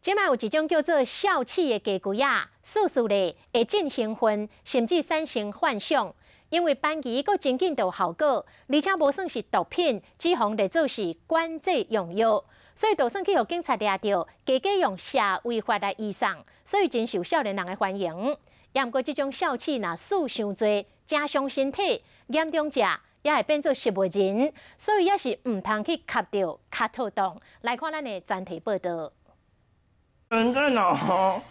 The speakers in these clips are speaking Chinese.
即卖有一种叫做笑气的鸡龟啊，素素咧会进兴奋，甚至产生幻想。因为班机佫真紧有效果，而且无算是毒品，只防列做是管制用药，所以就算去互警察抓到，加用社违法来移送，所以真受少年人的欢迎。也毋过这种笑气若数伤多，加伤身体，严重者也会变做食物人，所以也是毋通去吸到、卡透动。来看咱的专题报道。人在哪？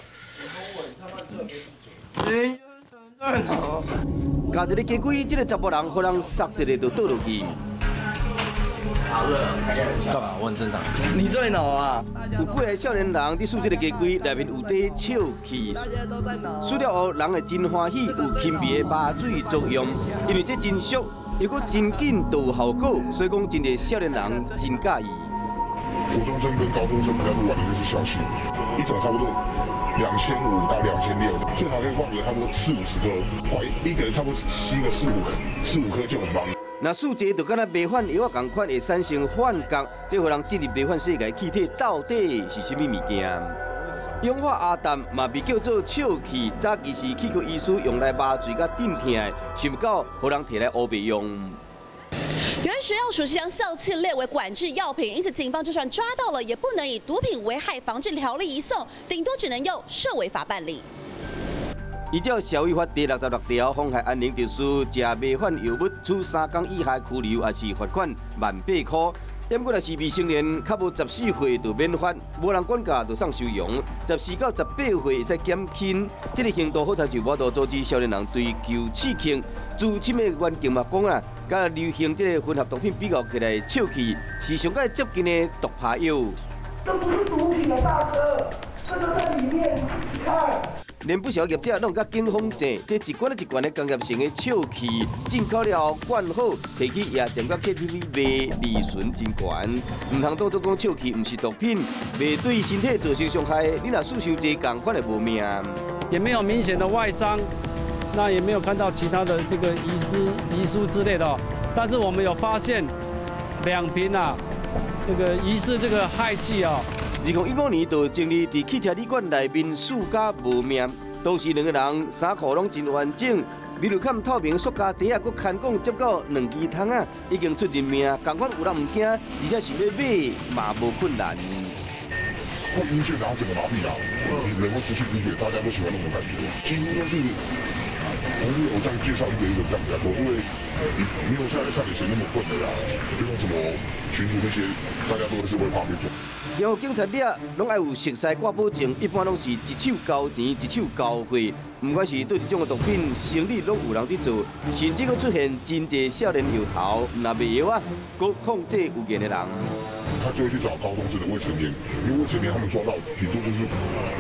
人在哪？加一个鸡龟，这个查甫人互人杀一个就倒落去。好热，干嘛？我很正常。你在哪啊？有几个少年人伫数这个鸡龟内面有底笑气，输了后人会真欢喜，有轻微的麻醉作用，因为这真俗，又搁真紧就有效果，所以讲真侪少年人真介意。国中生跟高中生比较多玩的就是笑气，一种差不多2500到2600，最好可以换个差不多40-50颗，换一个人差不多吸个4-5颗就很棒。那数节就敢若迷幻药仔同款，会产生幻觉，这互人进入迷幻世界气体到底是啥物物件？氧化阿氮嘛被叫做笑气，早期是气科医师用来麻醉甲镇痛的，想不到互人摕来乌白用。原来食药署是将笑气列为管制药品，因此警方就算抓到了，也不能以毒品危害防治条例移送，顶多只能用涉违法办理。依照社会法第66条，妨害安宁秩序、食违反药物，处3天以下拘留，也是罚款18000块。点过若是未成年，较无14岁就免罚，无人管教就送收容。14到18岁会使减轻。这个行动好在就无多阻止少年人追求刺激。资深的员警嘛讲啊，甲流行这个混合毒品比较起来，笑气是上界接近的毒牌药。这不是毒品啊，大哥，这个在里面，你看。连不少业者拢甲警方证，这一罐一罐的工业性的笑气进口了后灌好，摕去夜店甲 KTV 卖，利润真悬。唔通当作讲笑气唔是毒品，袂对身体造成伤害。你若数伤济，共款的无命。也没有明显的外伤，那也没有看到其他的这个遗书之类的哦。但是我们有发现2瓶啊，这个疑似这个氦气啊。2015年就经历伫汽车旅馆内面死甲无命，当时2个人衫裤拢真完整，比如看透明塑胶袋啊，搁牵讲接到2支桶啊，已经出人命。同款有人唔惊，而且想要买嘛无困难。会晕眩，然后整个麻痹啊，人会失去知觉，大家都喜欢那种感觉，几乎都是同是偶像介绍一个一个这样比较多，因为没有像以前那么混的啦，不用什么群组那些，大家都是会怕被抓。然后警察抓拢爱有熟悉挂保证，一般拢是一手交钱，一手交货。不管是对这种的毒品，生意拢有人伫做，甚至佫出现真济少年摇头，若卖药啊，佫控制有瘾的人。他就会去找高中生的未成年，因为未成年他们抓到顶多就是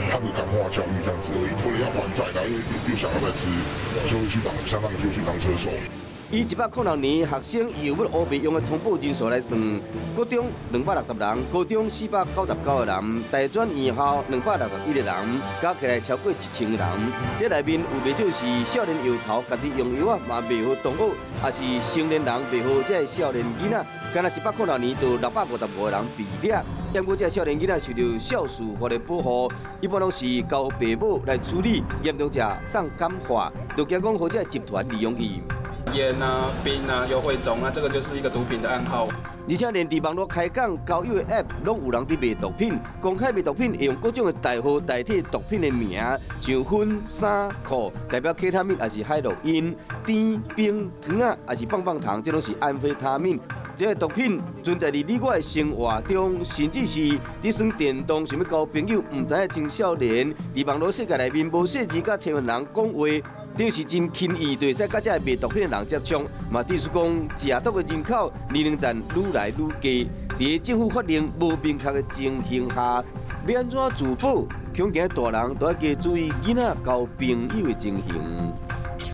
他们感化教育这样子而已，为了要还债，然后又想要再吃，就会去相当于就去当车手。以106年学生药物乌白用的通报人数来算，国中260人，高中499个人，大专院校261个人，加起来超过1000人。这内面有不少是少年摇头，家己用药啊嘛卖互同学，也是成年人卖互这少年囡仔。敢若106年就655个人被抓，不过这少年囡仔受到少数法的保护，一般拢是交爸母来处理，严重者送感化，就惊讲或者集团利用去。烟啊、冰啊、又会肿啊，这个就是一个毒品的暗号。而且连伫网络开讲交友的 App， 拢有人伫卖毒品，公开卖毒品会用各种的代号代替毒品的名，像薰、衫、裤，代表 K 他命，也是海洛因、甜、冰、糖啊，也是棒棒糖，这拢是安非他命。这个毒品存在伫你我的生活中，甚至是你耍电动想要交朋友，唔知影青少年伫网络世界内面无细致甲千万人讲话。等是真轻易就会使甲这卖毒品的人接触，嘛，意思讲食毒的人口年龄层愈来愈低。伫政府法令无明确的情形下，要安怎自保？恐惊大人都要加注意囡仔交朋友的情形。